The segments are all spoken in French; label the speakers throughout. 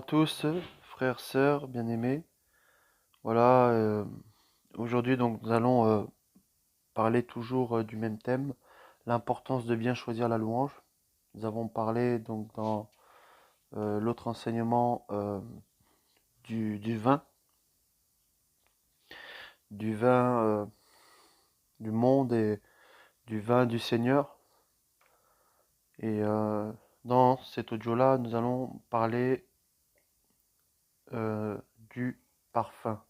Speaker 1: tous, frères, sœurs, bien-aimés. Voilà, aujourd'hui donc nous allons parler toujours du même thème, l'importance de bien choisir la louange. Nous avons parlé donc dans l'autre enseignement du vin, du vin du monde et du vin du Seigneur. Et dans cet audio-là, nous allons parler du parfum.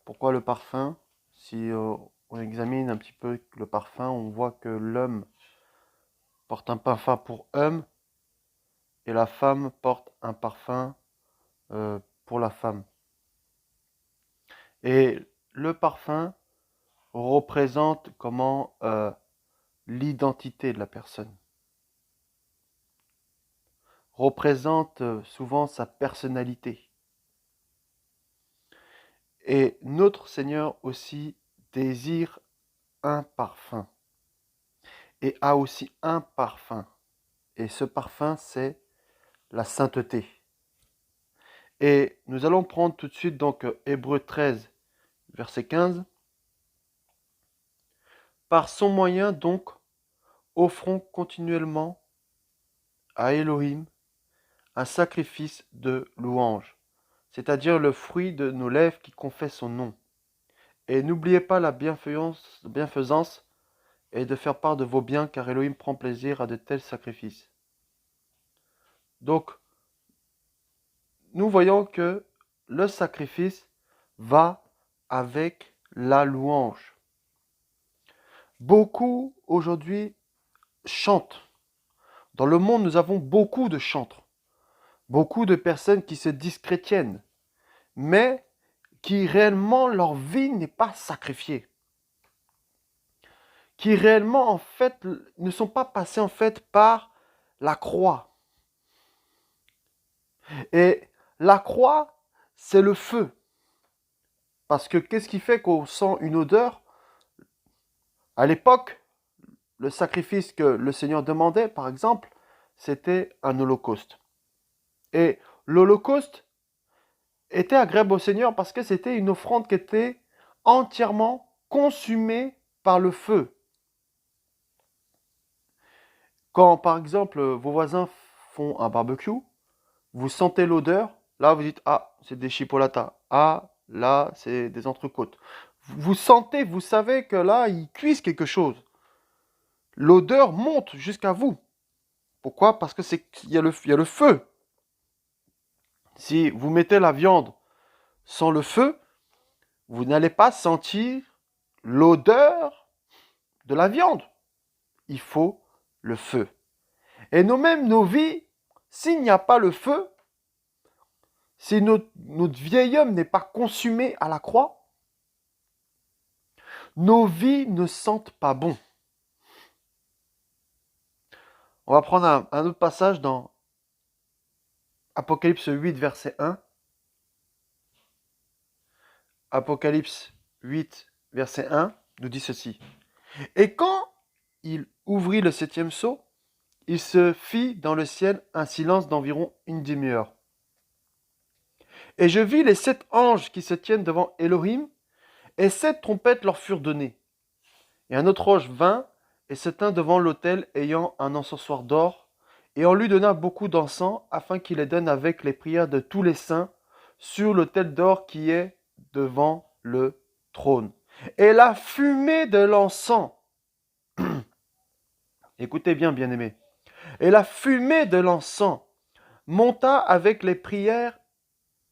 Speaker 1: Pourquoi le parfum? Si on examine un petit peu le parfum, on voit que l'homme porte un parfum pour homme et la femme porte un parfum pour la femme. Et le parfum représente comment l'identité de la personne, représente souvent sa personnalité. Et notre Seigneur aussi désire un parfum et a aussi un parfum. Et ce parfum, c'est la sainteté. Et nous allons prendre tout de suite donc Hébreux 13, verset 15. Par son moyen donc, offrons continuellement à Elohim un sacrifice de louange, c'est-à-dire le fruit de nos lèvres qui confesse son nom. Et n'oubliez pas la bienfaisance et de faire part de vos biens, car Elohim prend plaisir à de tels sacrifices. Donc, nous voyons que le sacrifice va avec la louange. Beaucoup aujourd'hui chantent. Dans le monde, nous avons beaucoup de chantres, beaucoup de personnes qui se disent chrétiennes, mais qui réellement leur vie n'est pas sacrifiée, qui réellement en fait ne sont pas passés en fait par la croix. Et la croix, c'est le feu. Parce que qu'est-ce qui fait qu'on sent une odeur? À l'époque, le sacrifice que le Seigneur demandait, par exemple, c'était un holocauste. Et l'holocauste était agréable au Seigneur parce que c'était une offrande qui était entièrement consumée par le feu. Quand, par exemple, vos voisins font un barbecue, vous sentez l'odeur, là vous dites, ah, c'est des chipolatas, ah, là, c'est des entrecôtes. Vous sentez, vous savez que là, ils cuisent quelque chose. L'odeur monte jusqu'à vous. Pourquoi? Parce que il y a le feu. Si vous mettez la viande sans le feu, vous n'allez pas sentir l'odeur de la viande. Il faut le feu. Et nous-mêmes, nos vies, s'il n'y a pas le feu, si notre vieil homme n'est pas consumé à la croix, nos vies ne sentent pas bon. On va prendre un autre passage dans Apocalypse 8, verset 1. Apocalypse 8, verset 1 nous dit ceci. Et quand il ouvrit le 7e sceau, il se fit dans le ciel un silence d'environ une demi-heure. Et je vis les 7 anges qui se tiennent devant Elohim, et 7 trompettes leur furent données. Et un autre ange vint et se tint devant l'autel ayant un encensoir d'or, et on lui donna beaucoup d'encens, afin qu'il les donne avec les prières de tous les saints sur l'autel d'or qui est devant le trône. Et la fumée de l'encens, écoutez bien, bien-aimés, et la fumée de l'encens monta avec les prières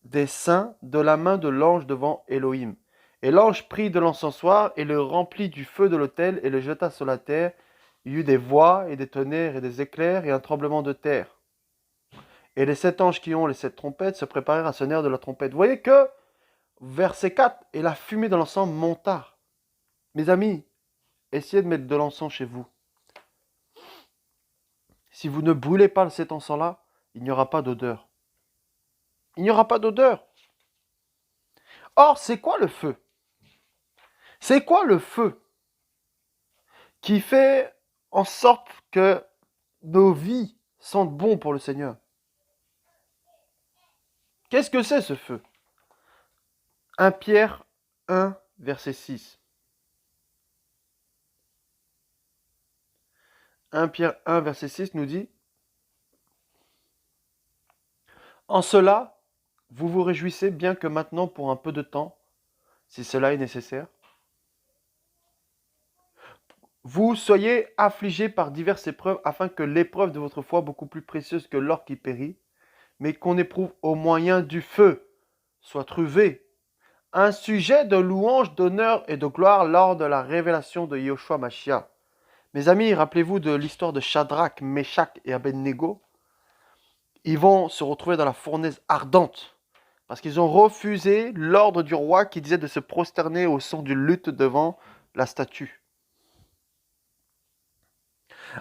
Speaker 1: des saints de la main de l'ange devant Elohim. Et l'ange prit de l'encensoir et le remplit du feu de l'autel et le jeta sur la terre. Il y eut des voix et des tonnerres et des éclairs et un tremblement de terre. Et les 7 anges qui ont les 7 trompettes se préparèrent à sonner de la trompette. Vous voyez que, verset 4, et la fumée de l'encens monta. Mes amis, essayez de mettre de l'encens chez vous. Si vous ne brûlez pas cet encens-là, il n'y aura pas d'odeur. Il n'y aura pas d'odeur. Or, c'est quoi le feu? C'est quoi le feu qui fait en sorte que nos vies sentent bon pour le Seigneur? Qu'est-ce que c'est ce feu? 1 Pierre 1, verset 6. 1 Pierre 1, verset 6 nous dit: En cela, vous vous réjouissez bien que maintenant, pour un peu de temps, si cela est nécessaire, vous soyez affligés par diverses épreuves, afin que l'épreuve de votre foi, beaucoup plus précieuse que l'or qui périt, mais qu'on éprouve au moyen du feu, soit trouvée un sujet de louange, d'honneur et de gloire lors de la révélation de Yahushua Mashiach. Mes amis, rappelez-vous de l'histoire de Shadrach, Meshach et Abednego. Ils vont se retrouver dans la fournaise ardente parce qu'ils ont refusé l'ordre du roi qui disait de se prosterner au son du luth devant la statue.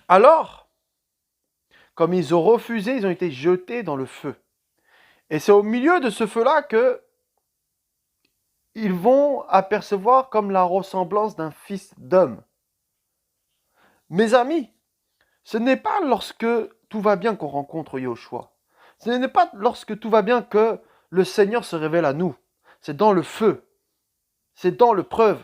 Speaker 1: Alors, comme ils ont refusé, ils ont été jetés dans le feu. Et c'est au milieu de ce feu-là que ils vont apercevoir comme la ressemblance d'un fils d'homme. Mes amis, ce n'est pas lorsque tout va bien qu'on rencontre Yahushua. Ce n'est pas lorsque tout va bien que le Seigneur se révèle à nous. C'est dans le feu. C'est dans l'épreuve.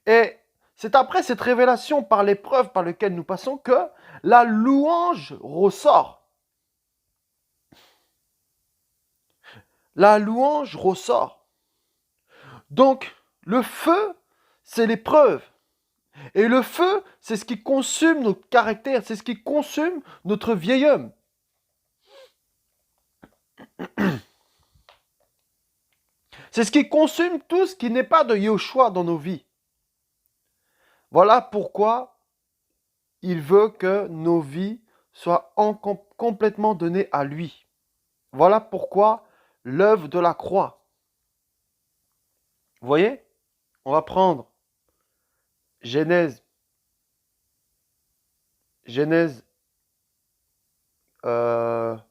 Speaker 1: Et c'est après cette révélation par l'épreuve par laquelle nous passons que la louange ressort. La louange ressort. Donc, le feu, c'est l'épreuve. Et le feu, c'est ce qui consume notre caractère, c'est ce qui consume notre vieil homme. C'est ce qui consume tout ce qui n'est pas de Yahushua dans nos vies. Voilà pourquoi il veut que nos vies soient complètement données à lui. Voilà pourquoi l'œuvre de la croix. Vous voyez? On va prendre Genèse 4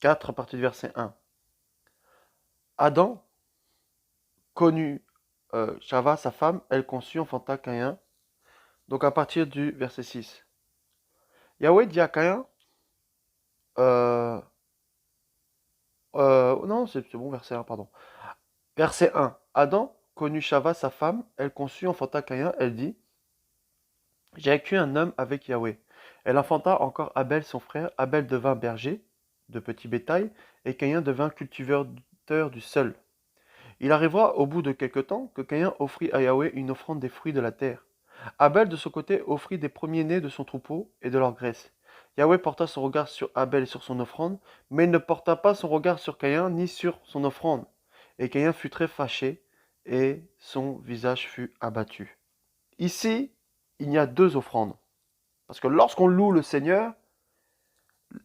Speaker 1: à partir du verset 1. Adam connut Chava, sa femme, elle conçut, enfanta Caïn. Donc à partir du verset 6. Yahweh dit à Caïn, non, c'est bon, verset 1, pardon. Verset 1. Adam connut Chava, sa femme, elle conçut, enfanta Caïn, elle dit, j'ai accueilli un homme avec Yahweh. Elle enfanta encore Abel, son frère. Abel devint berger de petit bétail, et Caïn devint cultivateur du sol. Il arrivera au bout de quelque temps que Caïn offrit à Yahweh une offrande des fruits de la terre. Abel de son côté offrit des premiers-nés de son troupeau et de leur graisse. Yahweh porta son regard sur Abel et sur son offrande, mais il ne porta pas son regard sur Caïn ni sur son offrande. Et Caïn fut très fâché, et son visage fut abattu. Ici, il y a 2 offrandes. Parce que lorsqu'on loue le Seigneur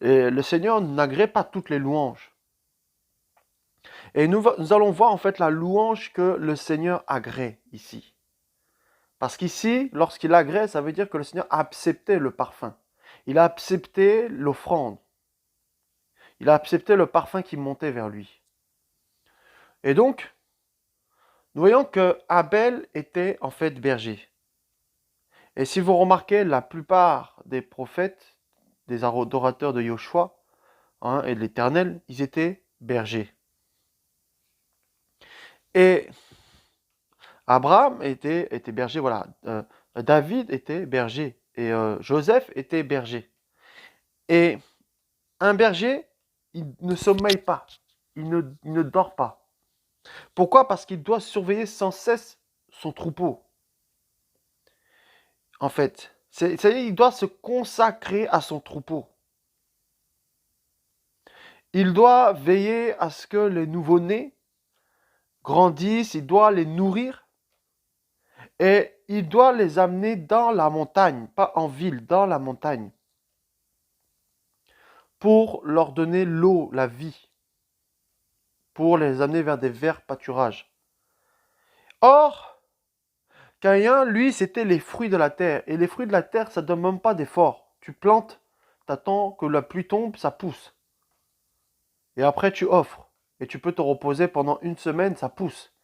Speaker 1: n'agrée pas toutes les louanges. Et nous allons voir en fait la louange que le Seigneur agrée ici. Parce qu'ici, lorsqu'il agrée, ça veut dire que le Seigneur a accepté le parfum. Il a accepté l'offrande. Il a accepté le parfum qui montait vers lui. Et donc, nous voyons que Abel était en fait berger. Et si vous remarquez, la plupart des prophètes, des adorateurs de Yahushua et de l'Éternel, ils étaient bergers. Et Abraham était berger, voilà. David était berger. Et Joseph était berger. Et un berger, il ne sommeille pas. Il ne dort pas. Pourquoi? Parce qu'il doit surveiller sans cesse son troupeau. En fait, c'est-à-dire il doit se consacrer à son troupeau. Il doit veiller à ce que les nouveau-nés grandissent, il doit les nourrir. Et il doit les amener dans la montagne, pas en ville, dans la montagne, pour leur donner l'eau, la vie, pour les amener vers des verts pâturages. Or, Caïn, lui, c'était les fruits de la terre. Et les fruits de la terre, ça ne donne même pas d'effort. Tu plantes, tu attends que la pluie tombe, ça pousse. Et après, tu offres. Et tu peux te reposer pendant 1 semaine, ça pousse.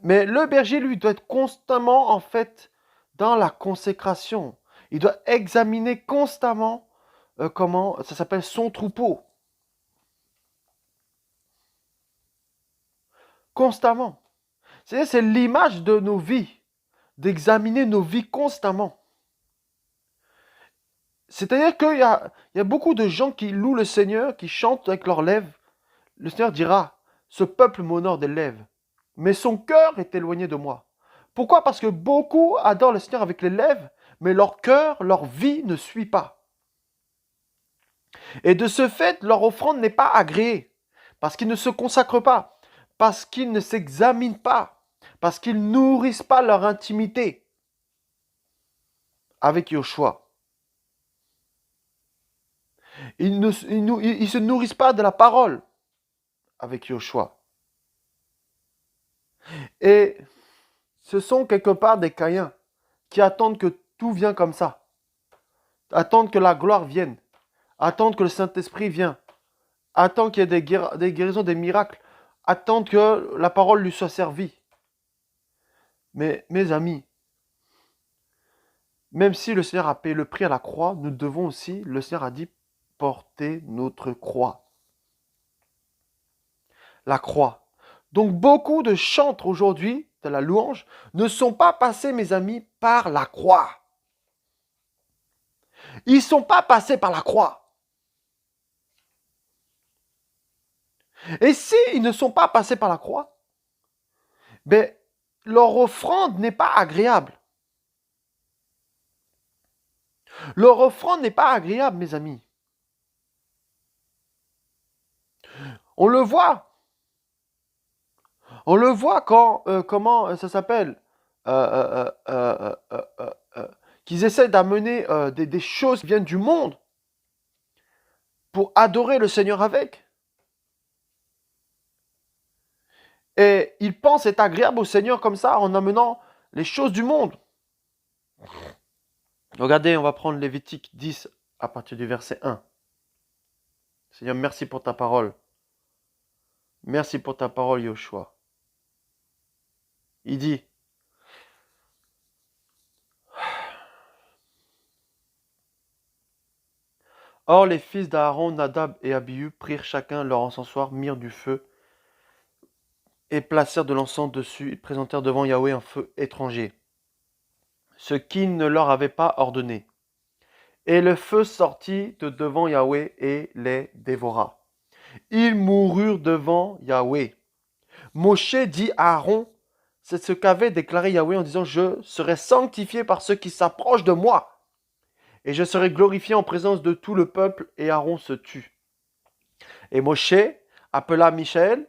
Speaker 1: Mais le berger, lui, doit être constamment, en fait, dans la consécration. Il doit examiner constamment comment ça s'appelle son troupeau. constamment. C'est l'image de nos vies, d'examiner nos vies constamment. C'est-à-dire qu'il y a beaucoup de gens qui louent le Seigneur, qui chantent avec leurs lèvres. Le Seigneur dira, ce peuple m'honore des lèvres, mais son cœur est éloigné de moi. Pourquoi? Parce que beaucoup adorent le Seigneur avec les lèvres, mais leur cœur, leur vie ne suit pas. Et de ce fait, leur offrande n'est pas agréée, parce qu'ils ne se consacrent pas, parce qu'ils ne s'examinent pas, parce qu'ils nourrissent pas leur intimité avec Yoshua. Ils ne se nourrissent pas de la parole avec Yoshua. Et ce sont quelque part des Caïns qui attendent que tout vienne comme ça, attendent que la gloire vienne, attendent que le Saint-Esprit vienne, attendent qu'il y ait des guérisons, des miracles, attendent que la parole lui soit servie. Mais mes amis, même si le Seigneur a payé le prix à la croix, nous devons aussi, le Seigneur a dit, porter notre croix. La croix. Donc beaucoup de chantres aujourd'hui de la louange ne sont pas passés, mes amis, par la croix. Ils ne sont pas passés par la croix. Et s'ils ne sont pas passés par la croix, ben, leur offrande n'est pas agréable. Leur offrande n'est pas agréable, mes amis. On le voit. On le voit quand, comment ça s'appelle, qu'ils essaient d'amener des choses qui viennent du monde pour adorer le Seigneur avec. Et ils pensent être agréables au Seigneur comme ça en amenant les choses du monde. Regardez, on va prendre Lévitique 10 à partir du verset 1. Seigneur, merci pour ta parole. Merci pour ta parole, Yoshua. Il dit, or les fils d'Aaron, Nadab et Abihu prirent chacun leur encensoir, mirent du feu et placèrent de l'encens dessus et présentèrent devant Yahweh un feu étranger, ce qu'il ne leur avait pas ordonné. Et le feu sortit de devant Yahweh et les dévora. Ils moururent devant Yahweh. Moshe dit à Aaron, c'est ce qu'avait déclaré Yahweh en disant, je serai sanctifié par ceux qui s'approchent de moi, et je serai glorifié en présence de tout le peuple, et Aaron se tut. Et Moshe appela Michaël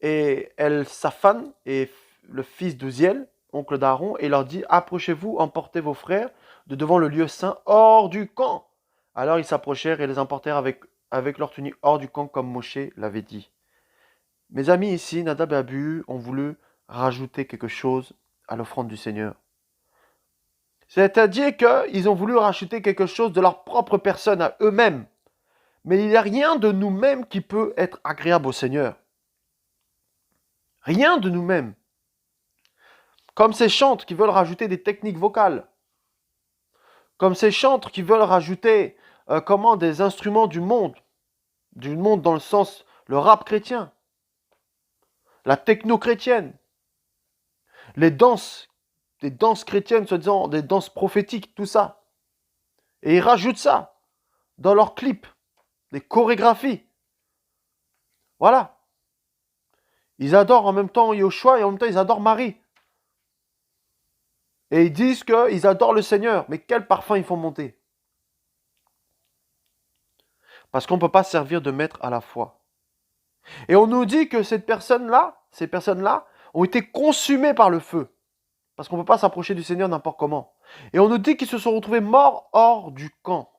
Speaker 1: et El-Safan, et le fils d'Uziel, oncle d'Aaron, et leur dit, approchez-vous, emportez vos frères de devant le lieu saint, hors du camp. Alors ils s'approchèrent et les emportèrent avec leur tunique hors du camp, comme Moshe l'avait dit. Mes amis, ici, Nadab et Abihu ont voulu rajouter quelque chose à l'offrande du Seigneur. C'est-à-dire qu'ils ont voulu rajouter quelque chose de leur propre personne à eux-mêmes. Mais il n'y a rien de nous-mêmes qui peut être agréable au Seigneur. Rien de nous-mêmes. Comme ces chantres qui veulent rajouter des techniques vocales. Comme ces chantres qui veulent rajouter des instruments du monde. Du monde dans le sens, le rap chrétien. La techno chrétienne. Les danses chrétiennes, soi-disant des danses prophétiques, tout ça. Et ils rajoutent ça dans leurs clips, des chorégraphies. Voilà. Ils adorent en même temps Yoshua et en même temps ils adorent Marie. Et ils disent qu'ils adorent le Seigneur. Mais quel parfum ils font monter? Parce qu'on ne peut pas servir de maître à la fois. Et on nous dit que ces personnes-là ont été consumées par le feu. Parce qu'on ne peut pas s'approcher du Seigneur n'importe comment. Et on nous dit qu'ils se sont retrouvés morts hors du camp.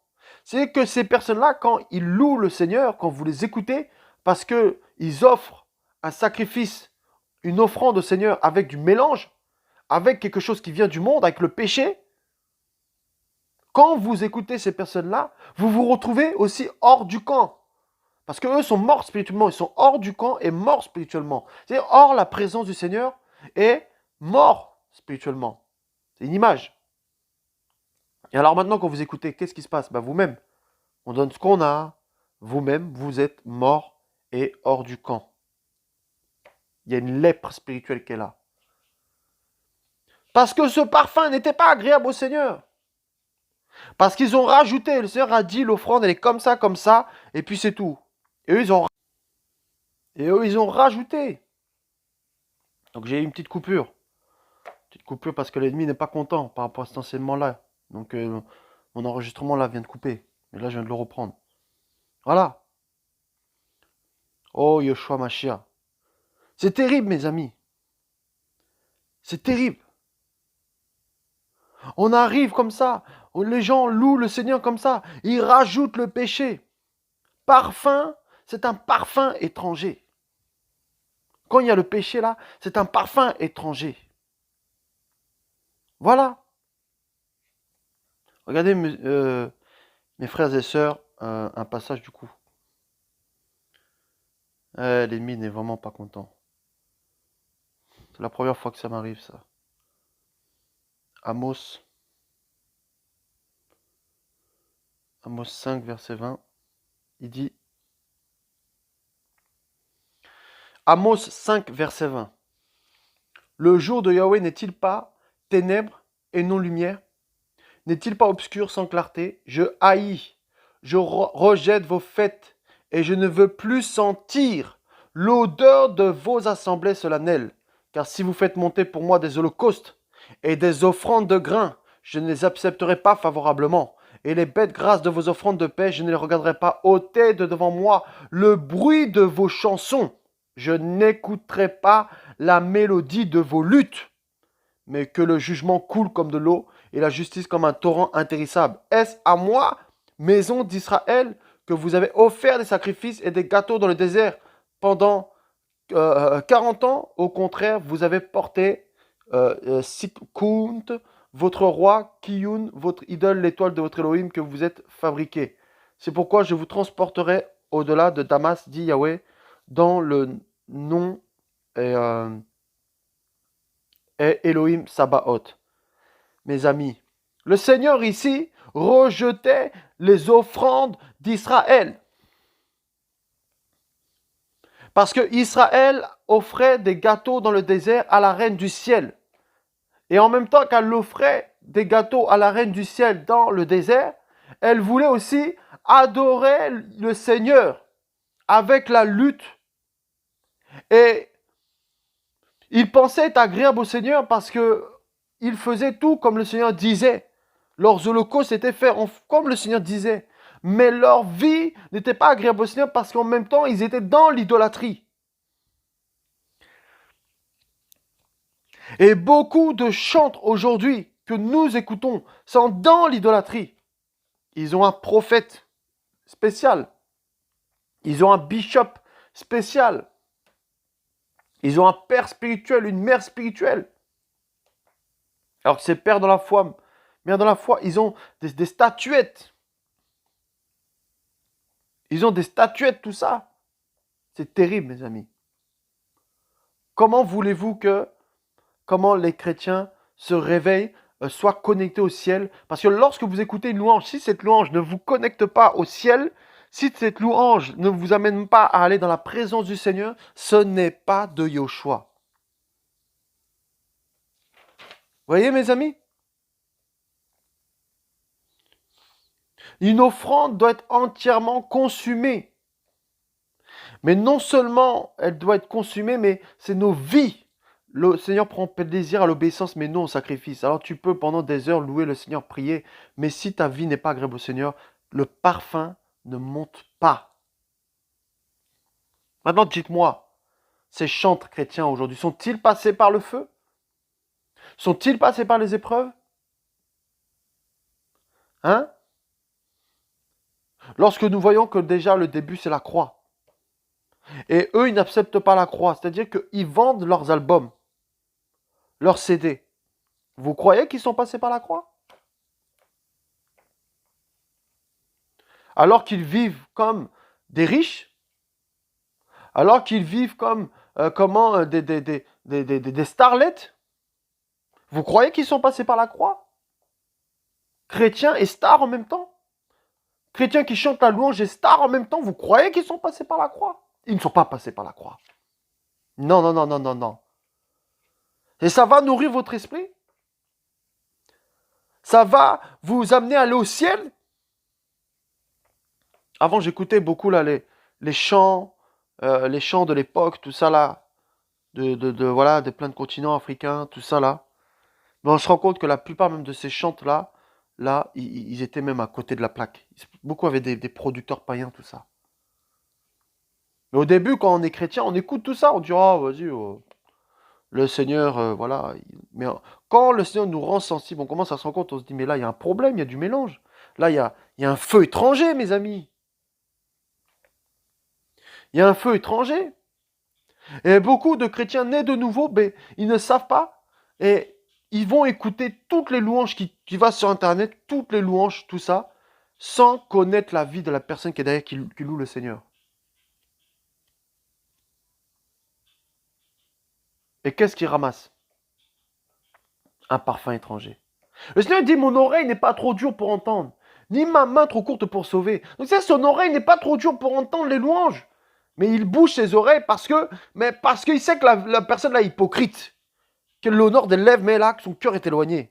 Speaker 1: C'est que ces personnes-là, quand ils louent le Seigneur, quand vous les écoutez, parce qu'ils offrent un sacrifice, une offrande au Seigneur avec du mélange, avec quelque chose qui vient du monde, avec le péché, quand vous écoutez ces personnes-là, vous vous retrouvez aussi hors du camp. Parce qu'eux sont morts spirituellement, ils sont hors du camp et morts spirituellement. C'est-à-dire hors la présence du Seigneur et morts spirituellement. C'est une image. Et alors maintenant, quand vous écoutez, qu'est-ce qui se passe? Vous-même, on donne ce qu'on a. Vous-même, vous êtes mort et hors du camp. Il y a une lèpre spirituelle qui est là. Parce que ce parfum n'était pas agréable au Seigneur. Parce qu'ils ont rajouté, le Seigneur a dit, l'offrande, elle est comme ça, et puis c'est tout. Et eux, ils ont rajouté. Donc j'ai eu une petite coupure. Petite coupure parce que l'ennemi n'est pas content par rapport à cet enseignement-là. Donc mon enregistrement là vient de couper. Mais là, je viens de le reprendre. Voilà. Oh, Yoshua Mashiach. C'est terrible, mes amis. C'est terrible. On arrive comme ça. Les gens louent le Seigneur comme ça. Ils rajoutent le péché. Parfum, c'est un parfum étranger. Quand il y a le péché là, c'est un parfum étranger. Voilà. Regardez, mes frères et sœurs, un passage du coup. L'ennemi n'est vraiment pas content. C'est la première fois que ça m'arrive, ça. Amos 5, verset 20. Il dit, Amos 5, verset 20. Le jour de Yahweh n'est-il pas ténèbres et non lumière? N'est-il pas obscur sans clarté? Je haïs, je rejette vos fêtes, et je ne veux plus sentir l'odeur de vos assemblées solennelles. Car si vous faites monter pour moi des holocaustes et des offrandes de grains, je ne les accepterai pas favorablement. Et les bêtes grasses de vos offrandes de paix, je ne les regarderai pas ôter de devant moi le bruit de vos chansons. Je n'écouterai pas la mélodie de vos luttes, mais que le jugement coule comme de l'eau et la justice comme un torrent intérissable. Est-ce à moi, maison d'Israël, que vous avez offert des sacrifices et des gâteaux dans le désert pendant 40 ans? Au contraire, vous avez porté Sikkunt, votre roi, Kiyun, votre idole, l'étoile de votre Elohim que vous êtes fabriqué. C'est pourquoi je vous transporterai au-delà de Damas, dit Yahweh, dans le nom et Elohim Sabaoth. Mes amis, le Seigneur ici rejetait les offrandes d'Israël. Parce que Israël offrait des gâteaux dans le désert à la reine du ciel. Et en même temps qu'elle offrait des gâteaux à la reine du ciel dans le désert, elle voulait aussi adorer le Seigneur avec la lutte. Et il pensait être agréable au Seigneur parce que il faisait tout comme le Seigneur disait. Leurs holocaustes étaient faits comme le Seigneur disait. Mais leur vie n'était pas agréable au Seigneur parce qu'en même temps, ils étaient dans l'idolâtrie. Et beaucoup de chantres aujourd'hui que nous écoutons sont dans l'idolâtrie. Ils ont un prophète spécial. Ils ont un bishop spécial. Ils ont un père spirituel, une mère spirituelle. Alors que ces pères dans la foi, mères dans la foi, ils ont des statuettes. Ils ont des statuettes, tout ça. C'est terrible, mes amis. Comment voulez-vous comment les chrétiens se réveillent, soient connectés au ciel? Parce que lorsque vous écoutez une louange, si cette louange ne vous connecte pas au ciel, si cette louange ne vous amène pas à aller dans la présence du Seigneur, ce n'est pas de Yoshua. Voyez, mes amis? Une offrande doit être entièrement consumée. Mais non seulement elle doit être consumée, mais c'est nos vies. Le Seigneur prend plaisir à l'obéissance, mais non au sacrifice. Alors tu peux pendant des heures louer le Seigneur, prier, mais si ta vie n'est pas agréable au Seigneur, le parfum ne monte pas. Maintenant, dites-moi, ces chantres chrétiens aujourd'hui, sont-ils passés par le feu? Sont-ils passés par les épreuves? Hein? Lorsque nous voyons que déjà le début, c'est la croix. Et eux, ils n'acceptent pas la croix. C'est-à-dire qu'ils vendent leurs albums, leurs CD. Vous croyez qu'ils sont passés par la croix? Alors qu'ils vivent comme des riches? Alors qu'ils vivent comme des starlets? Vous croyez qu'ils sont passés par la croix? Chrétiens et stars en même temps? Chrétiens qui chantent la louange et stars en même temps, vous croyez qu'ils sont passés par la croix? Ils ne sont pas passés par la croix. Non, non, non, non, non, non. Et ça va nourrir votre esprit? Ça va vous amener à aller au ciel? Avant, j'écoutais beaucoup là, les chants de l'époque, tout ça là, voilà, de plein de continents africains, tout ça là. Mais on se rend compte que la plupart même de ces chants là, ils étaient même à côté de la plaque. Beaucoup avaient des producteurs païens, tout ça. Mais au début, quand on est chrétien, on écoute tout ça, on dit, oh, vas-y, le Seigneur, voilà. Mais quand le Seigneur nous rend sensibles, on commence à se rendre compte, on se dit, mais là, il y a un problème, il y a du mélange. Là, il y a un feu étranger, mes amis. Il y a un feu étranger. Et beaucoup de chrétiens nés de nouveau, ben, ils ne savent pas. Et ils vont écouter toutes les louanges qui va sur Internet, toutes les louanges, tout ça, sans connaître la vie de la personne qui est derrière, qui loue le Seigneur. Et qu'est-ce qu'ils ramassent? Un parfum étranger. Le Seigneur dit, mon oreille n'est pas trop dure pour entendre, ni ma main trop courte pour sauver. Donc ça, son oreille n'est pas trop dure pour entendre les louanges. Mais il bouge ses oreilles parce qu'il sait que la personne là est hypocrite. Que l'honneur des lèvres, mais là, que son cœur est éloigné.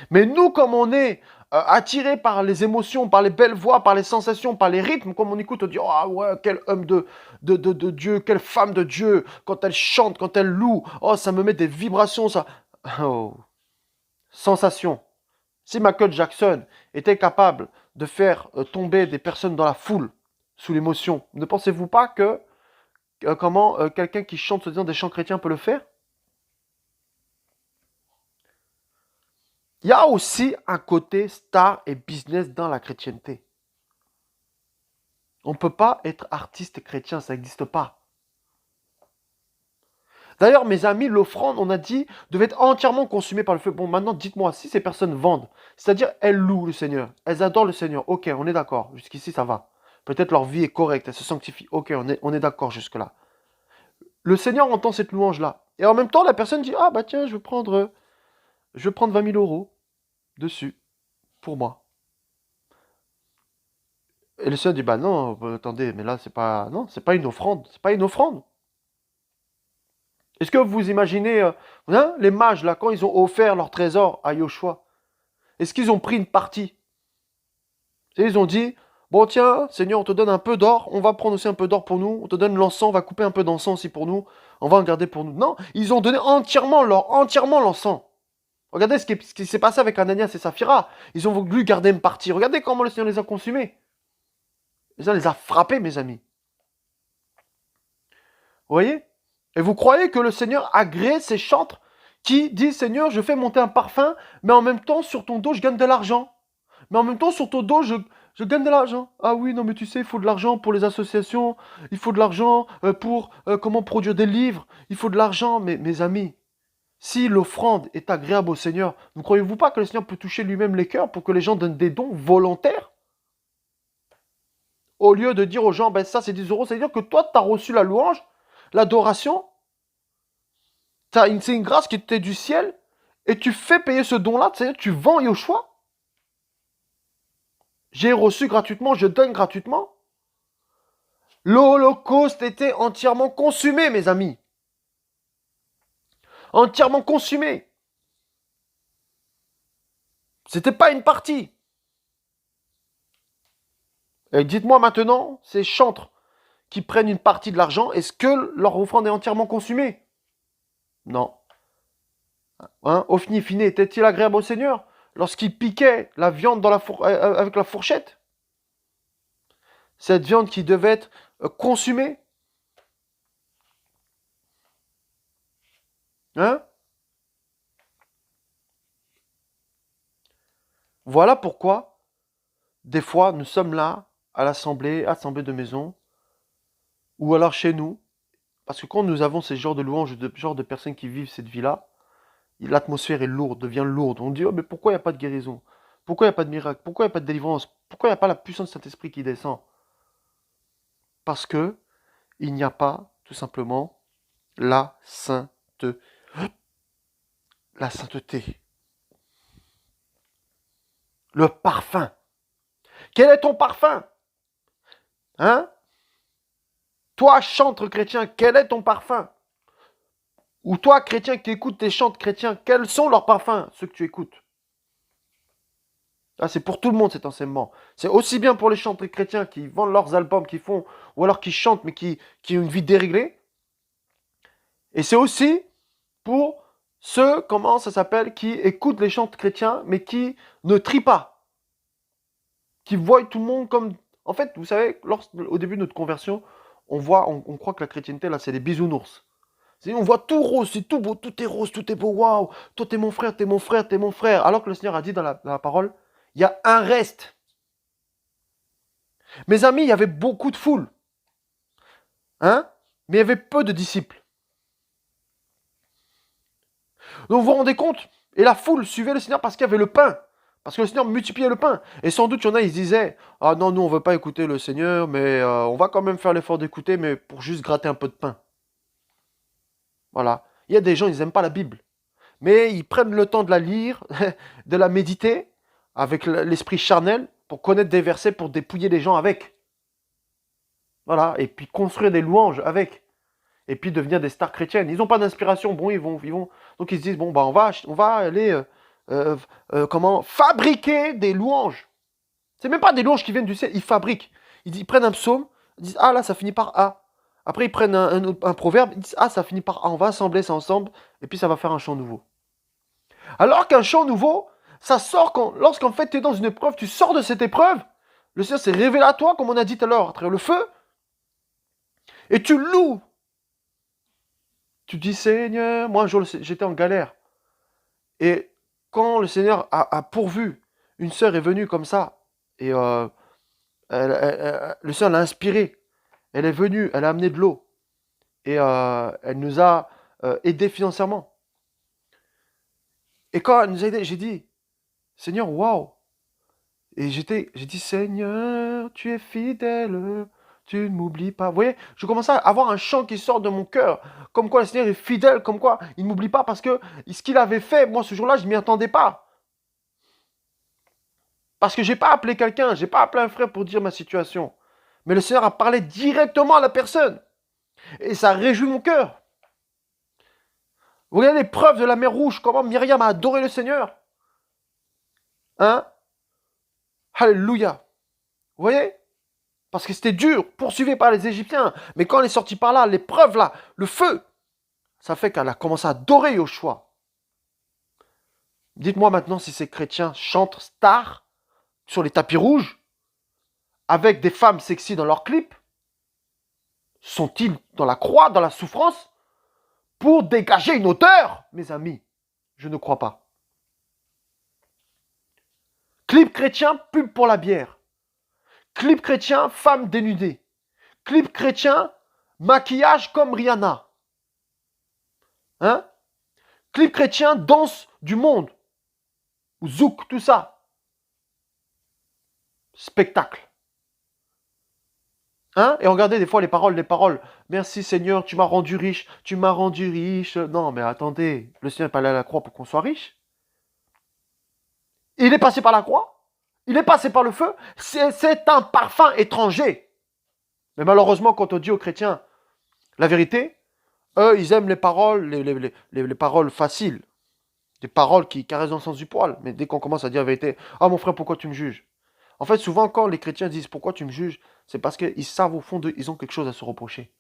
Speaker 1: Mais nous, comme on est attiré par les émotions, par les belles voix, par les sensations, par les rythmes, comme on écoute, on dit, ah ouais, quel homme de Dieu, quelle femme de Dieu, quand elle chante, quand elle loue, oh, ça me met des vibrations, ça. Oh, sensation. Si Michael Jackson était capable de faire tomber des personnes dans la foule sous l'émotion, ne pensez-vous pas que comment quelqu'un qui chante se disant des chants chrétiens peut le faire? Il y a aussi un côté star et business dans la chrétienté. On ne peut pas être artiste chrétien, ça n'existe pas. D'ailleurs, mes amis, l'offrande, on a dit, devait être entièrement consumée par le feu. Bon, maintenant, dites-moi, si ces personnes vendent, c'est-à-dire elles louent le Seigneur, elles adorent le Seigneur, ok, on est d'accord, jusqu'ici ça va. Peut-être leur vie est correcte, elles se sanctifient, ok, on est d'accord jusque-là. Le Seigneur entend cette louange-là. Et en même temps, la personne dit, ah bah tiens, je vais prendre 20 000 euros dessus, pour moi. Et le Seigneur dit, bah non, attendez, mais là, c'est pas, non, c'est pas une offrande, c'est pas une offrande. Est-ce que vous imaginez, hein, les mages, là, quand ils ont offert leur trésor à Yoshua, est-ce qu'ils ont pris une partie? Et ils ont dit, bon tiens, Seigneur, on te donne un peu d'or, on va prendre aussi un peu d'or pour nous, on te donne l'encens, on va couper un peu d'encens aussi pour nous, on va en garder pour nous. Non, ils ont donné entièrement l'encens. Regardez ce qui s'est passé avec Ananias et Saphira. Ils ont voulu garder une partie. Regardez comment le Seigneur les a consumés. Le Seigneur les a frappés, mes amis. Vous voyez? Et vous croyez que le Seigneur agrée ces chantres qui disent, Seigneur, je fais monter un parfum, mais en même temps, sur ton dos, je gagne de l'argent. Mais en même temps, sur ton dos, je gagne de l'argent. Ah oui, non, mais tu sais, il faut de l'argent pour les associations, il faut de l'argent pour comment produire des livres, il faut de l'argent. Mais mes amis, si l'offrande est agréable au Seigneur, ne croyez-vous pas que le Seigneur peut toucher lui-même les cœurs pour que les gens donnent des dons volontaires? Au lieu de dire aux gens, ben ça c'est 10 euros, ça veut dire que toi, tu as reçu la louange, l'adoration, c'est une grâce qui était du ciel, et tu fais payer ce don-là, c'est-à-dire tu vends Yoshua. J'ai reçu gratuitement, je donne gratuitement. L'Holocauste était entièrement consumé, mes amis. Entièrement consumé. C'était pas une partie. Et dites-moi maintenant, ces chantres qui prennent une partie de l'argent, est-ce que leur offrande est entièrement consumée? Non. Hein, Ophni Finé était-il agréable au Seigneur lorsqu'il piquait la viande avec la fourchette? Cette viande qui devait être consumée? Hein? Voilà pourquoi, des fois, nous sommes là, à assemblée de maison, ou alors chez nous, parce que quand nous avons ces genres de louanges, ce genre de personnes qui vivent cette vie-là, l'atmosphère est lourde, devient lourde. On dit, oh, mais pourquoi il n'y a pas de guérison? Pourquoi il n'y a pas de miracle? Pourquoi il n'y a pas de délivrance? Pourquoi il n'y a pas la puissance du Saint-Esprit qui descend? Parce que il n'y a pas, tout simplement, la sainteté. La sainteté. Le parfum. Quel est ton parfum? Hein? Toi, chantre chrétien, quel est ton parfum? Ou toi, chrétien, qui écoutes tes chants chrétiens, quels sont leurs parfums, ceux que tu écoutes? Ah, c'est pour tout le monde cet enseignement. C'est aussi bien pour les chanteurs chrétiens qui vendent leurs albums, qui font, ou alors qui chantent, mais qui ont une vie déréglée. Et c'est aussi pour ceux, comment ça s'appelle, qui écoutent les chants chrétiens, mais qui ne trient pas. Qui voient tout le monde comme... En fait, vous savez, au début de notre conversion, on croit que la chrétienté, là, c'est des bisounours. On voit tout rose, c'est tout beau, tout est rose, tout est beau, waouh, toi t'es mon frère, t'es mon frère, t'es mon frère. Alors que le Seigneur a dit dans la parole, il y a un reste. Mes amis, il y avait beaucoup de foule, hein, mais il y avait peu de disciples. Donc vous vous rendez compte? Et la foule suivait le Seigneur parce qu'il y avait le pain. Parce que le Seigneur multipliait le pain. Et sans doute, il y en a, ils se disaient, ah non, nous, on ne veut pas écouter le Seigneur, mais on va quand même faire l'effort d'écouter, mais pour juste gratter un peu de pain. Voilà. Il y a des gens, ils n'aiment pas la Bible. Mais ils prennent le temps de la lire, de la méditer, avec l'esprit charnel, pour connaître des versets, pour dépouiller les gens avec. Voilà. Et puis construire des louanges avec. Et puis devenir des stars chrétiennes. Ils n'ont pas d'inspiration. Bon, ils vont. Donc ils se disent, bon, bah, on va aller, comment, fabriquer des louanges. C'est même pas des louanges qui viennent du ciel, ils fabriquent. Ils prennent un psaume, ils disent, ah là, ça finit par A. Après, ils prennent un proverbe, ils disent, ah, ça finit par A, on va assembler ça ensemble, et puis ça va faire un chant nouveau. Alors qu'un chant nouveau, ça sort lorsqu'en fait tu es dans une épreuve, tu sors de cette épreuve, le Seigneur s'est révélé à toi, comme on a dit tout à l'heure, à travers le feu, et tu loues. Tu dis, Seigneur, moi un jour j'étais en galère. Et quand le Seigneur a pourvu, une sœur est venue comme ça, et le Seigneur l'a inspirée. Elle est venue, elle a amené de l'eau, et elle nous a aidés financièrement. Et quand elle nous a aidés, j'ai dit, Seigneur, waouh! Et j'ai dit, Seigneur, tu es fidèle, tu ne m'oublies pas. Vous voyez, je commençais à avoir un chant qui sort de mon cœur, comme quoi le Seigneur est fidèle, comme quoi il ne m'oublie pas, parce que ce qu'il avait fait, moi, ce jour-là, je ne m'y attendais pas. Parce que je n'ai pas appelé quelqu'un, je n'ai pas appelé un frère pour dire ma situation. Mais le Seigneur a parlé directement à la personne. Et ça réjouit mon cœur. Vous regardez les preuves de la mer Rouge, comment Myriam a adoré le Seigneur. Hein? Alléluia. Vous voyez? Parce que c'était dur, poursuivi par les Égyptiens. Mais quand elle est sortie par là, l'épreuve là, le feu, ça fait qu'elle a commencé à adorer Yoshua. Dites-moi maintenant si ces chrétiens chantent stars sur les tapis rouges, avec des femmes sexy dans leurs clips, sont-ils dans la croix, dans la souffrance, pour dégager une odeur, mes amis? Je ne crois pas. Clip chrétien, pub pour la bière. Clip chrétien, femme dénudée. Clip chrétien, maquillage comme Rihanna. Hein? Clip chrétien, danse du monde. Ou zouk, tout ça. Spectacle. Hein? Et regardez des fois les paroles. Merci Seigneur, tu m'as rendu riche, tu m'as rendu riche. Non, mais attendez, le Seigneur n'est pas allé à la croix pour qu'on soit riche. Il est passé par la croix. Il est passé par le feu. C'est un parfum étranger. Mais malheureusement, quand on dit aux chrétiens la vérité, eux, ils aiment les paroles, les paroles faciles. Des paroles qui caressent dans le sens du poil. Mais dès qu'on commence à dire la vérité, ah mon frère, pourquoi tu me juges? En fait, souvent, quand les chrétiens disent pourquoi tu me juges, c'est parce qu'ils savent au fond d'eux, ils ont quelque chose à se reprocher.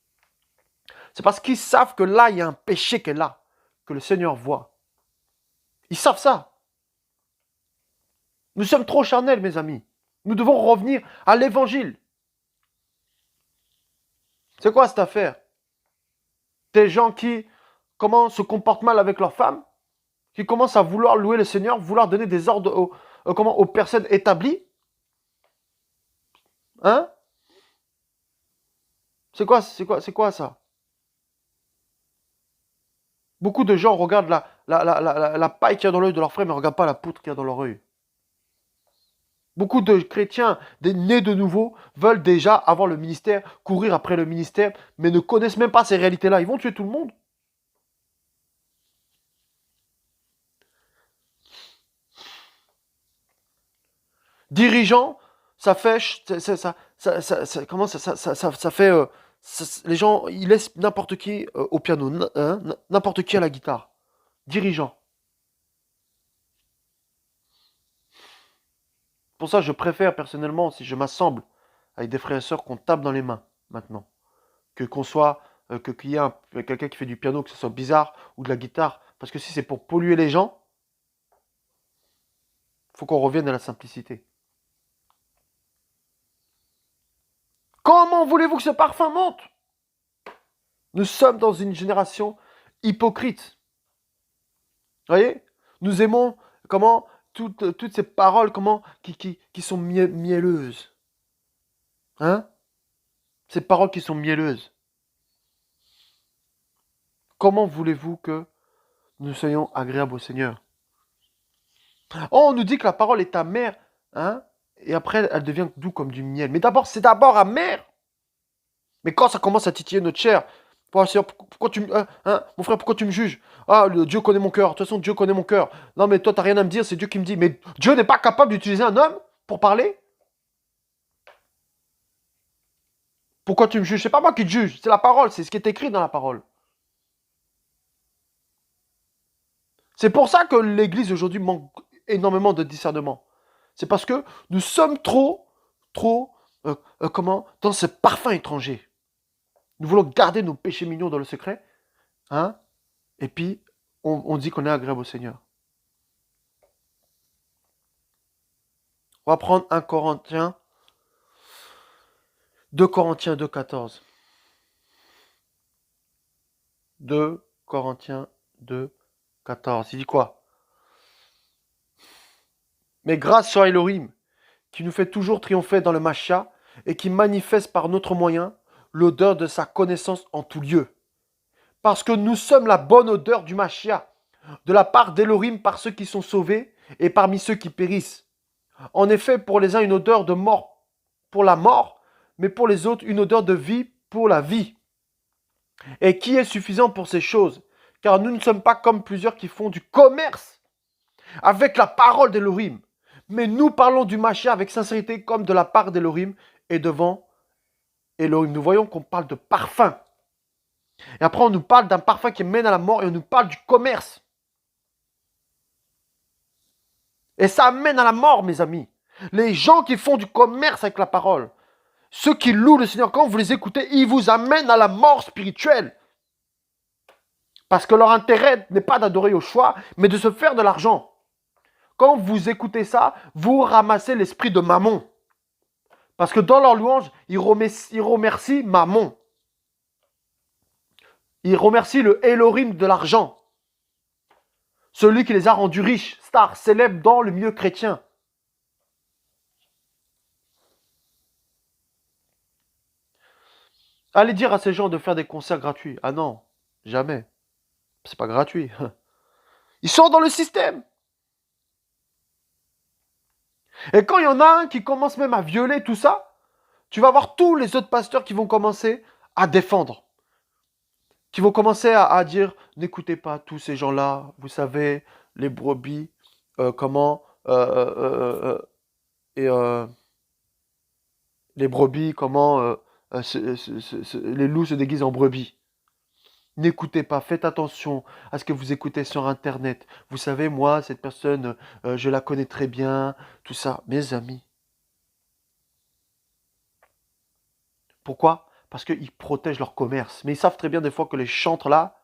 Speaker 1: C'est parce qu'ils savent que là, il y a un péché qui est là, que le Seigneur voit. Ils savent ça. Nous sommes trop charnels, mes amis. Nous devons revenir à l'évangile. C'est quoi cette affaire? Des gens qui se comportent mal avec leurs femmes, qui commencent à vouloir louer le Seigneur, vouloir donner des ordres aux personnes établies. Hein? C'est quoi ça? Beaucoup de gens regardent la paille qu'il y a dans l'œil de leur frère, mais ne regardent pas la poutre qu'il y a dans leur œil. Beaucoup de chrétiens, des nés de nouveau, veulent déjà avoir le ministère, courir après le ministère, mais ne connaissent même pas ces réalités-là. Ils vont tuer tout le monde. Dirigeant, ça fait, comment ça fait Les gens, ils laissent n'importe qui au piano, n'importe qui à la guitare. Dirigeant. Pour ça, je préfère personnellement, si je m'assemble avec des frères et sœurs, qu'on tape dans les mains maintenant. Que qu'on soit, qu'il y ait quelqu'un qui fait du piano, que ce soit bizarre, ou de la guitare. Parce que si c'est pour polluer les gens, il faut qu'on revienne à la simplicité. Comment voulez-vous que ce parfum monte? Nous sommes dans une génération hypocrite. Vous voyez? Nous aimons comment toutes ces paroles qui sont mielleuses. Hein? Ces paroles qui sont mielleuses. Comment voulez-vous que nous soyons agréables au Seigneur? Oh, on nous dit que la parole est amère, hein? Et après, elle devient doux comme du miel. Mais d'abord, c'est d'abord amer. Mais quand ça commence à titiller notre chair, pourquoi tu me... mon frère, pourquoi tu me juges? Ah, Dieu connaît mon cœur. De toute façon, Dieu connaît mon cœur. Non, mais toi, t'as rien à me dire, c'est Dieu qui me dit. Mais Dieu n'est pas capable d'utiliser un homme pour parler? Pourquoi tu me juges? C'est pas moi qui te juge, c'est la parole, c'est ce qui est écrit dans la parole. C'est pour ça que l'Église aujourd'hui manque énormément de discernement. C'est parce que nous sommes trop, dans ce parfum étranger. Nous voulons garder nos péchés mignons dans le secret, hein? Et puis, on dit qu'on est agréable au Seigneur. On va prendre 2 Corinthiens 2,14. 2 Corinthiens 2,14. Il dit quoi? Mais grâce soit Elohim, qui nous fait toujours triompher dans le Machia et qui manifeste par notre moyen l'odeur de sa connaissance en tout lieu. Parce que nous sommes la bonne odeur du Machia, de la part d'Elohim par ceux qui sont sauvés et parmi ceux qui périssent. En effet, pour les uns, une odeur de mort pour la mort, mais pour les autres, une odeur de vie pour la vie. Et qui est suffisant pour ces choses? Car nous ne sommes pas comme plusieurs qui font du commerce avec la parole d'Elohim. Mais nous parlons du Machia avec sincérité comme de la part d'Elohim et devant Elohim. Nous voyons qu'on parle de parfum. Et après, on nous parle d'un parfum qui mène à la mort et on nous parle du commerce. Et ça mène à la mort, mes amis. Les gens qui font du commerce avec la parole, ceux qui louent le Seigneur, quand vous les écoutez, ils vous amènent à la mort spirituelle. Parce que leur intérêt n'est pas d'adorer au choix, mais de se faire de l'argent. Quand vous écoutez ça, vous ramassez l'esprit de Mammon. Parce que dans leur louange, ils remercient Mammon. Ils remercient le Elohim de l'argent. Celui qui les a rendus riches, stars, célèbres dans le milieu chrétien. Allez dire à ces gens de faire des concerts gratuits. Ah non, jamais. C'est pas gratuit. Ils sont dans le système. Et quand il y en a un qui commence même à violer tout ça, tu vas voir tous les autres pasteurs qui vont commencer à défendre. Qui vont commencer à dire, n'écoutez pas tous ces gens-là, vous savez, les brebis, les brebis, les loups se déguisent en brebis. N'écoutez pas, faites attention à ce que vous écoutez sur Internet. Vous savez, moi, cette personne, je la connais très bien, tout ça. Mes amis. Pourquoi? Parce qu'ils protègent leur commerce. Mais ils savent très bien des fois que les chantres là,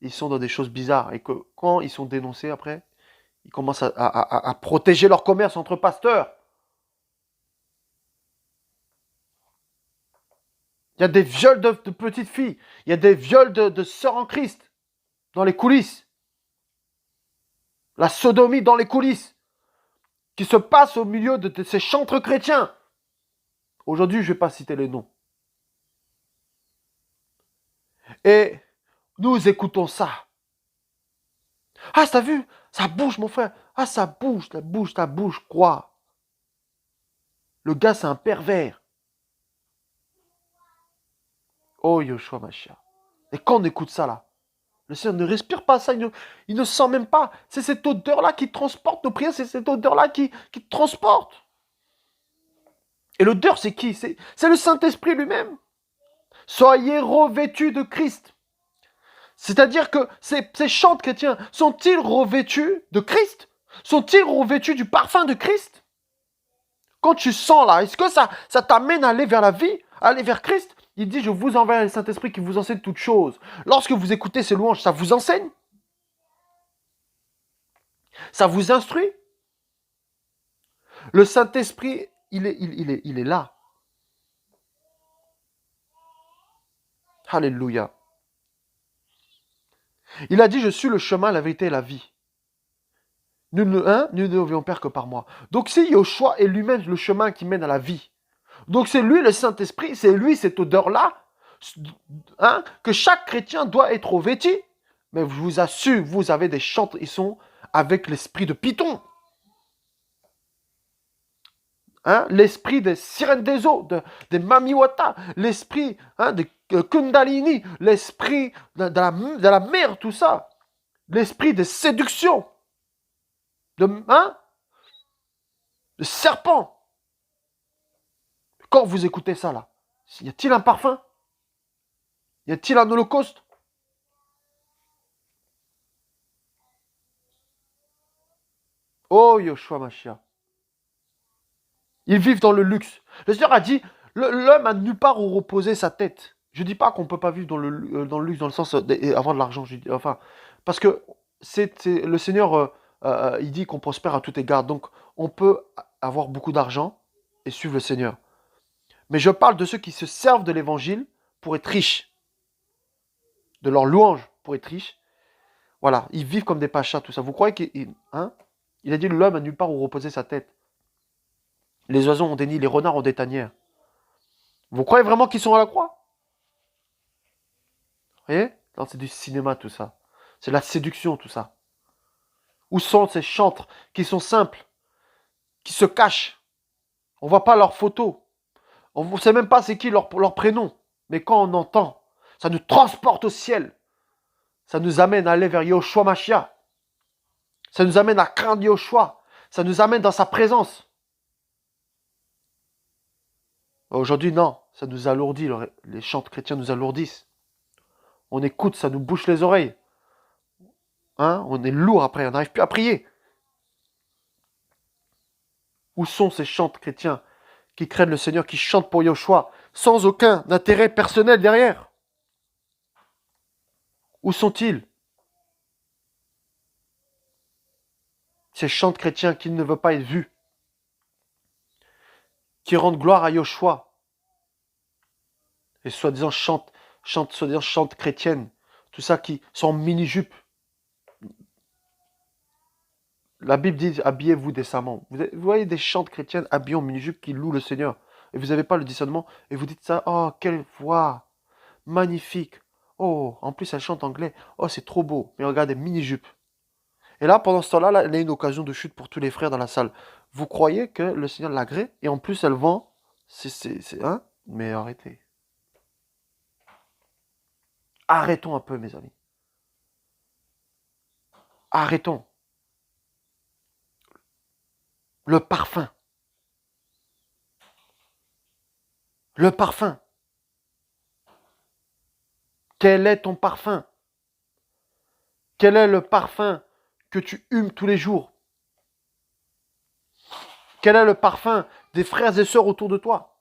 Speaker 1: ils sont dans des choses bizarres. Et que quand ils sont dénoncés après, ils commencent à protéger leur commerce entre pasteurs. Il y a des viols de petites filles. Il y a des viols de sœurs en Christ dans les coulisses. La sodomie dans les coulisses qui se passe au milieu de ces chantres chrétiens. Aujourd'hui, je ne vais pas citer les noms. Et nous écoutons ça. Ah, t'as vu? Ça bouge, mon frère. Ah, ça bouge, ça bouge, quoi? Le gars, c'est un pervers. Oh, Yoshua Mashiach. Et quand on écoute ça, là, le Seigneur ne respire pas ça, il ne sent même pas. C'est cette odeur-là qui transporte nos prières, c'est cette odeur-là qui transporte. Et l'odeur, c'est qui? C'est le Saint-Esprit lui-même. Soyez revêtus de Christ. C'est-à-dire que ces chants chrétiens, sont-ils revêtus de Christ? Sont-ils revêtus du parfum de Christ? Quand tu sens là, est-ce que ça t'amène à aller vers la vie, à aller vers Christ? Il dit, je vous enverrai le Saint-Esprit qui vous enseigne toutes choses. Lorsque vous écoutez ces louanges, ça vous enseigne? Ça vous instruit? Le Saint-Esprit, il est là. Alléluia. Il a dit, je suis le chemin, la vérité et la vie. Nous ne devions père que par moi. Donc si Yoshua est lui-même le chemin qui mène à la vie, donc c'est lui le Saint-Esprit, c'est lui cette odeur-là, que chaque chrétien doit être revêtu. Mais je vous assure, vous avez des chants, ils sont avec l'esprit de Python. L'esprit des sirènes des eaux, des Mamiwata, l'esprit des Kundalini, l'esprit de la mer, tout ça. L'esprit des séductions, de serpents. Quand vous écoutez ça, là, y a-t-il un parfum? Y a-t-il un holocauste? Oh, Yoshua Mashiach. Ils vivent dans le luxe. Le Seigneur a dit, l'homme a nulle part où reposer sa tête. Je ne dis pas qu'on ne peut pas vivre dans le luxe, dans le sens avoir de l'argent. Enfin, parce que le Seigneur, il dit qu'on prospère à tout égard. Donc, on peut avoir beaucoup d'argent et suivre le Seigneur. Mais je parle de ceux qui se servent de l'évangile pour être riches. De leur louange pour être riches. Voilà, ils vivent comme des pachas, tout ça. Vous croyez qu'il il a dit, l'homme a nulle part où reposer sa tête. Les oiseaux ont des nids, les renards ont des tanières. Vous croyez vraiment qu'ils sont à la croix? Vous voyez? Non, c'est du cinéma tout ça. C'est la séduction tout ça. Où sont ces chantres qui sont simples, qui se cachent? On ne voit pas leurs photos. On ne sait même pas c'est qui leur prénom. Mais quand on entend, ça nous transporte au ciel. Ça nous amène à aller vers Yoshua Mashiach. Ça nous amène à craindre Yoshua. Ça nous amène dans sa présence. Aujourd'hui, non. Ça nous alourdit. Les chants chrétiens nous alourdissent. On écoute, ça nous bouche les oreilles. On est lourd après, on n'arrive plus à prier. Où sont ces chants chrétiens qui craignent le Seigneur, qui chantent pour Yoshua, sans aucun intérêt personnel derrière? Où sont-ils? Ces chants chrétiens qui ne veulent pas être vus, qui rendent gloire à Yoshua, et soi-disant chantent chrétiennes, tout ça qui sont en mini-jupe. La Bible dit, habillez-vous décemment. Vous voyez des chantes chrétiennes habillées en mini-jupe qui louent le Seigneur. Et vous n'avez pas le discernement. Et vous dites ça, oh, quelle voix magnifique. Oh, en plus, elle chante anglais. Oh, c'est trop beau. Mais regardez, mini-jupe. Et là, pendant ce temps-là, là, elle a une occasion de chute pour tous les frères dans la salle. Vous croyez que le Seigneur l'agrée? Et en plus, elle vend. Mais arrêtez. Arrêtons un peu, mes amis. Arrêtons. Le parfum. Le parfum. Quel est ton parfum? Quel est le parfum que tu humes tous les jours? Quel est le parfum des frères et sœurs autour de toi?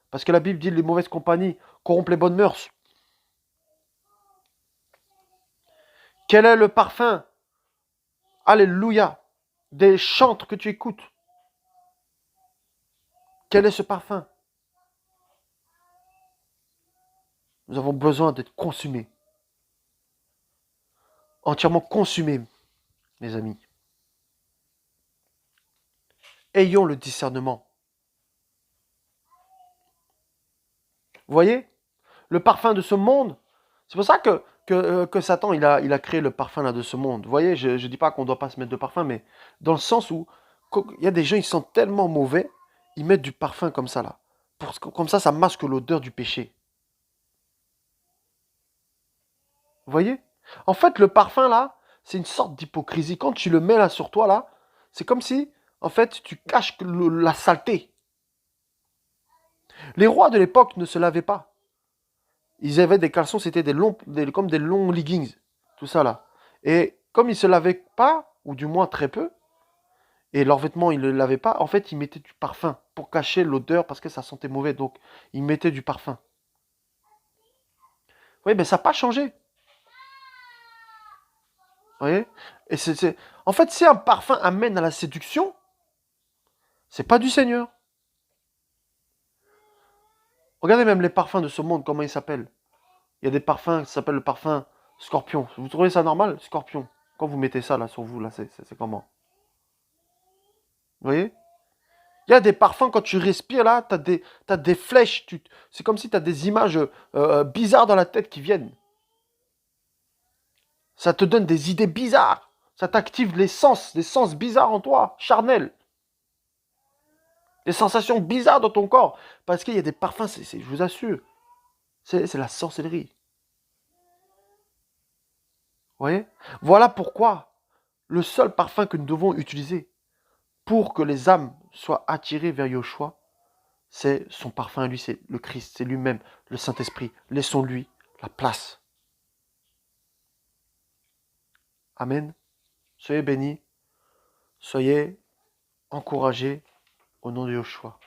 Speaker 1: Parce que la Bible dit les mauvaises compagnies corrompent les bonnes mœurs. Quel est le parfum, alléluia, des chantres que tu écoutes? Quel est ce parfum? Nous avons besoin d'être consumés. Entièrement consumés, mes amis. Ayons le discernement. Vous voyez? Le parfum de ce monde. C'est pour ça que Satan, il a créé le parfum là, de ce monde. Vous voyez, je ne dis pas qu'on ne doit pas se mettre de parfum, mais dans le sens où il y a des gens, ils sont tellement mauvais, ils mettent du parfum comme ça là. Comme ça masque l'odeur du péché. Vous voyez? En fait, le parfum là, c'est une sorte d'hypocrisie. Quand tu le mets là sur toi là, c'est comme si, en fait, tu caches la saleté. Les rois de l'époque ne se lavaient pas. Ils avaient des caleçons, c'était comme des longs leggings, tout ça là. Et comme ils se lavaient pas, ou du moins très peu, et leurs vêtements, ils ne le lavaient pas, en fait, ils mettaient du parfum pour cacher l'odeur parce que ça sentait mauvais. Donc, ils mettaient du parfum. Oui, mais ça n'a pas changé. Vous voyez? Et En fait, si un parfum amène à la séduction, c'est pas du Seigneur. Regardez même les parfums de ce monde, comment ils s'appellent. Il y a des parfums qui s'appellent le parfum Scorpion. Vous trouvez ça normal, Scorpion? Quand vous mettez ça là sur vous, là, c'est comment? Vous voyez? Il y a des parfums, quand tu respires là, t'as des flèches. C'est comme si tu as des images bizarres dans la tête qui viennent. Ça te donne des idées bizarres. Ça t'active des sens bizarres en toi, charnels. Des sensations bizarres dans ton corps. Parce qu'il y a des parfums, je vous assure, c'est la sorcellerie. Vous voyez? Voilà pourquoi le seul parfum que nous devons utiliser pour que les âmes soient attirées vers Yoshua, c'est son parfum à lui, c'est le Christ, c'est lui-même, le Saint-Esprit. Laissons-lui la place. Amen. Soyez bénis, soyez encouragés au nom de Yoshua.